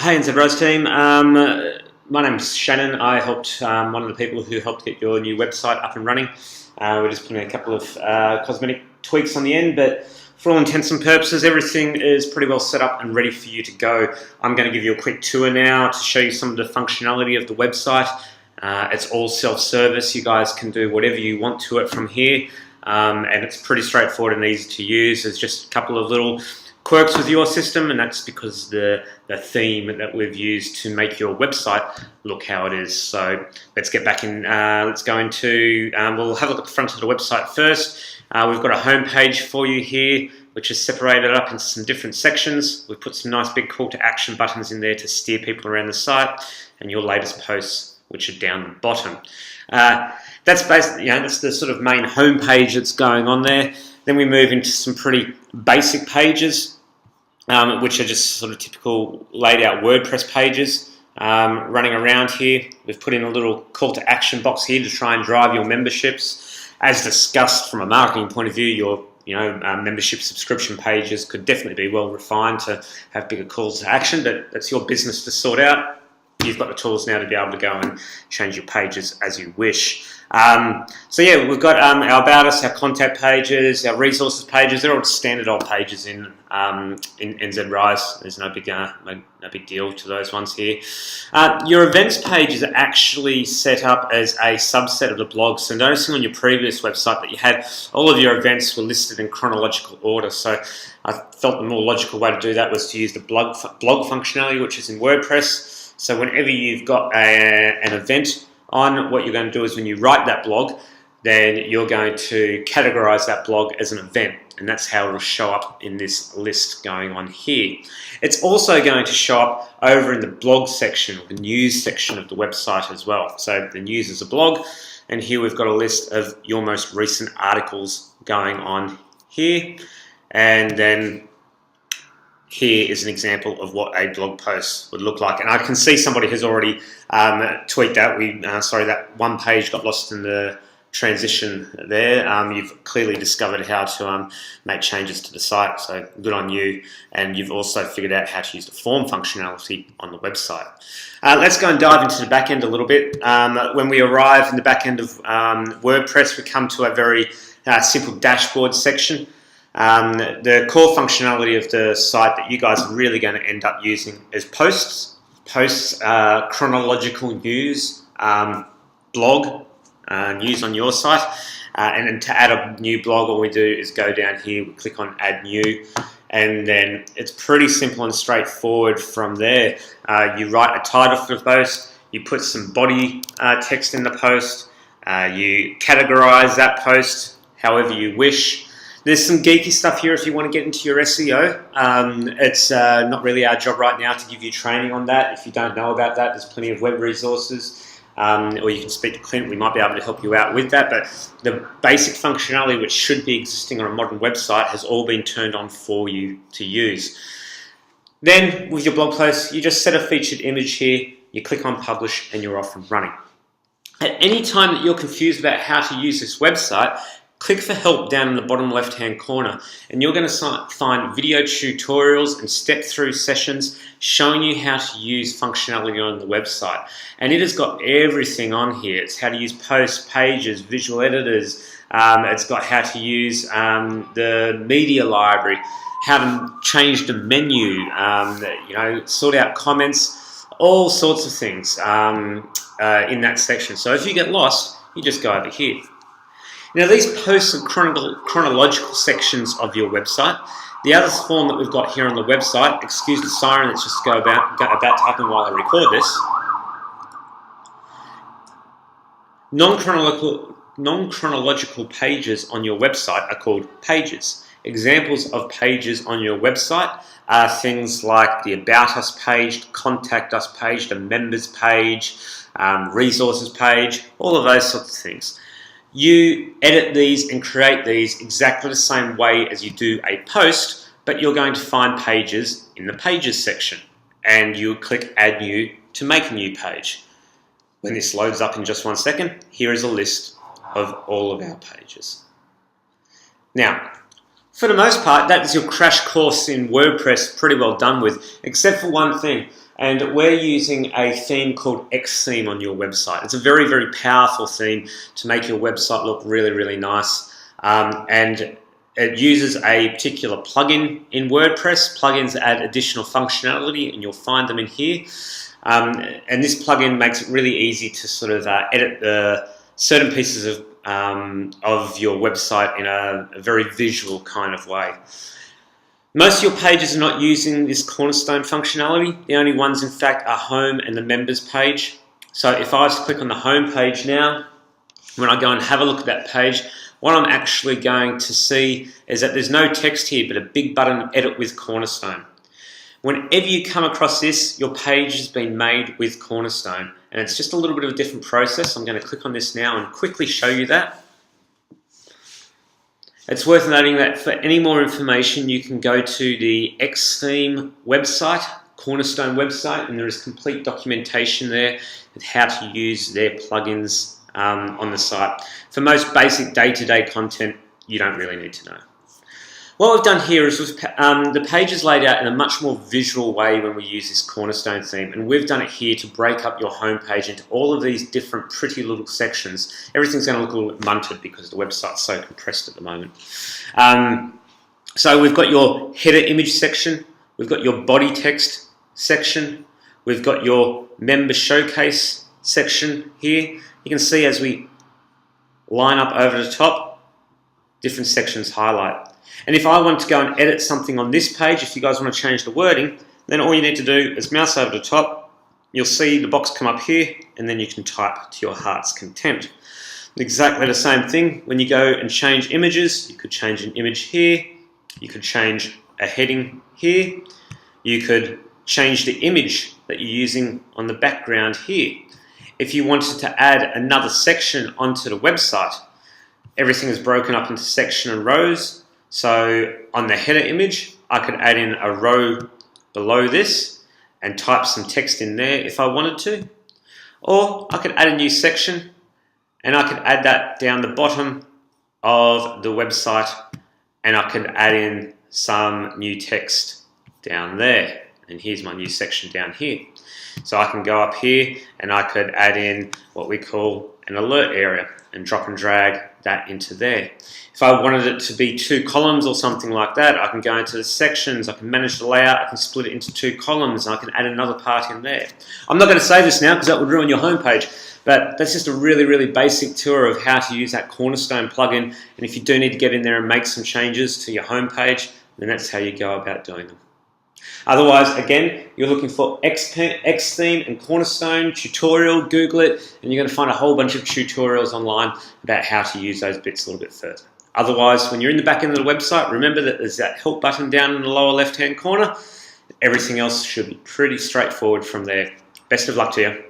Hey NZrise team, my name's Shannon. I helped one of the people who helped get your new website up and running. We're just putting a couple of cosmetic tweaks on the end, but for all intents and purposes, everything is pretty well set up and ready for you to go. I'm going to give you a quick tour now to show you some of the functionality of the website. It's all self-service. You guys can do whatever you want to it from here, and it's pretty straightforward and easy to use. There's just a couple of little quirks with your system, and that's because the theme that we've used to make your website look how it is. So let's get back in, let's go into, we'll have a look at the front of the website first. We've got a home page for you here, which is separated up into some different sections. We've put some nice big call to action buttons in there to steer people around the site, and your latest posts, which are down the bottom. That's basically, that's the sort of main home page that's going on there. Then we move into some pretty basic pages, which are just sort of typical laid out WordPress pages running around here. We've put in a little call to action box here to try and drive your memberships. As discussed from a marketing point of view, your membership subscription pages could definitely be well refined to have bigger calls to action, but that's your business to sort out. You've got the tools now to be able to go and change your pages as you wish. So yeah, we've got our About Us, our contact pages, our resources pages. They're all standard old pages in NZrise. There's no big deal to those ones here. Your events pages are actually set up as a subset of the blog. So noticing on your previous website that you had all of your events were listed in chronological order. So I felt the more logical way to do that was to use the blog functionality, which is in WordPress. So whenever you've got an event on, what you're going to do is when you write that blog, then you're going to categorize that blog as an event, and that's how it'll show up in this list going on here. It's also going to show up over in the blog section, or the news section of the website as well. So the news is a blog, and here we've got a list of your most recent articles going on here, and then here is an example of what a blog post would look like. And I can see somebody has already tweaked that. That one page got lost in the transition there. You've clearly discovered how to make changes to the site, so good on you. And you've also figured out how to use the form functionality on the website. Let's go and dive into the back end a little bit. When we arrive in the back end of WordPress, we come to a very simple dashboard section. The core functionality of the site that you guys are really going to end up using is posts, chronological news, blog, news on your site, and then to add a new blog, all we do is go down here, we click on add new, and then it's pretty simple and straightforward from there. You write a title for the post, you put some body text in the post, you categorize that post however you wish. There's some geeky stuff here if you want to get into your SEO. It's not really our job right now to give you training on that. If you don't know about that, there's plenty of web resources, or you can speak to Clint. We might be able to help you out with that. But the basic functionality which should be existing on a modern website has all been turned on for you to use. Then with your blog post, you just set a featured image here, you click on publish, and you're off and running. At any time that you're confused about how to use this website, click for help down in the bottom left-hand corner, and you're going to find video tutorials and step-through sessions showing you how to use functionality on the website. And it has got everything on here. It's how to use posts, pages, visual editors. It's got how to use the media library, how to change the menu, sort out comments, all sorts of things in that section. So if you get lost, you just go over here. Now these posts are chronological sections of your website. The other form that we've got here on the website, excuse the siren that's just about to happen while I record this. Non-chronological pages on your website are called pages. Examples of pages on your website are things like the About Us page, the Contact Us page, the Members page, Resources page, all of those sorts of things. You edit these and create these exactly the same way as you do a post, but you're going to find pages in the Pages section, and you'll click Add New to make a new page. When this loads up in just 1 second, here is a list of all of our pages. Now, for the most part, that is your crash course in WordPress pretty well done with, except for one thing. And we're using a theme called X theme on your website. It's a very, very powerful theme to make your website look really, really nice. And it uses a particular plugin in WordPress. Plugins add additional functionality, and you'll find them in here. And this plugin makes it really easy to sort of edit the certain pieces of your website in a very visual kind of way. Most of your pages are not using this cornerstone functionality. The only ones, in fact, are home and the members page. So if I was to click on the home page now, when I go and have a look at that page, what I'm actually going to see is that there's no text here, but a big button, Edit with Cornerstone. Whenever you come across this, your page has been made with Cornerstone, and it's just a little bit of a different process. I'm going to click on this now and quickly show you that. It's worth noting that for any more information, you can go to the Xtheme website, Cornerstone website, and there is complete documentation there with how to use their plugins on the site. For most basic day-to-day content, you don't really need to know. What we've done here is the page is laid out in a much more visual way when we use this Cornerstone theme, and we've done it here to break up your home page into all of these different pretty little sections. Everything's going to look a little bit munted because the website's so compressed at the moment. So we've got your header image section, we've got your body text section, we've got your member showcase section here. You can see as we line up over the top, different sections highlight. And if I want to go and edit something on this page, if you guys want to change the wording, then all you need to do is mouse over the top. You'll see the box come up here, and then you can type to your heart's content. Exactly the same thing when you go and change images. You could change an image here. You could change a heading here. You could change the image that you're using on the background here. If you wanted to add another section onto the website, everything is broken up into section and rows. So on the header image, I could add in a row below this and type some text in there if I wanted to. Or I could add a new section and I could add that down the bottom of the website, and I could add in some new text down there. And here's my new section down here. So I can go up here and I could add in what we call an alert area and drop and drag that into there. If I wanted it to be 2 columns or something like that, I can go into the sections, I can manage the layout, I can split it into 2 columns, and I can add another part in there. I'm not going to say this now because that would ruin your homepage, but that's just a really, really basic tour of how to use that Cornerstone plugin. And if you do need to get in there and make some changes to your homepage, then that's how you go about doing them. Otherwise, again, you're looking for Xtheme and Cornerstone tutorial, Google it, and you're going to find a whole bunch of tutorials online about how to use those bits a little bit further. Otherwise, when you're in the back end of the website, remember that there's that help button down in the lower left-hand corner. Everything else should be pretty straightforward from there. Best of luck to you.